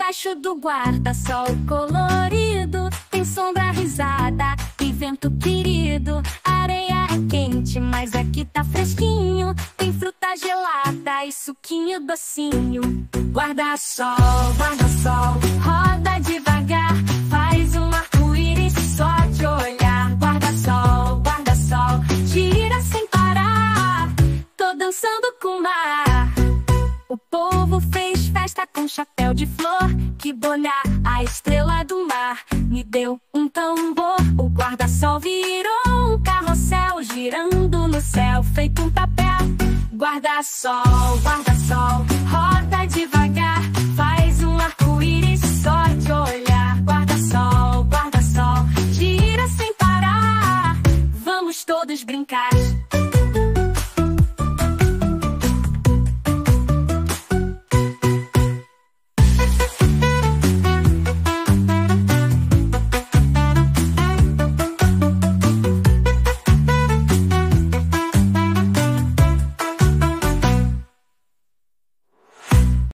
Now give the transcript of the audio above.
Debaixo do guarda-sol colorido, tem sombra, risada e vento querido. Areia é quente, mas aqui tá fresquinho. Tem fruta gelada e suquinho docinho. Guarda-sol, guarda-sol, roda devagar, faz um arco-íris só de olhar. Guarda-sol, guarda-sol, gira sem parar, tô dançando com o mar. O povo fez festa com chapéu de flor, que bolhar, a estrela do mar me deu um tambor. O guarda-sol virou um carrossel, girando no céu feito um papel. Guarda-sol, guarda-sol,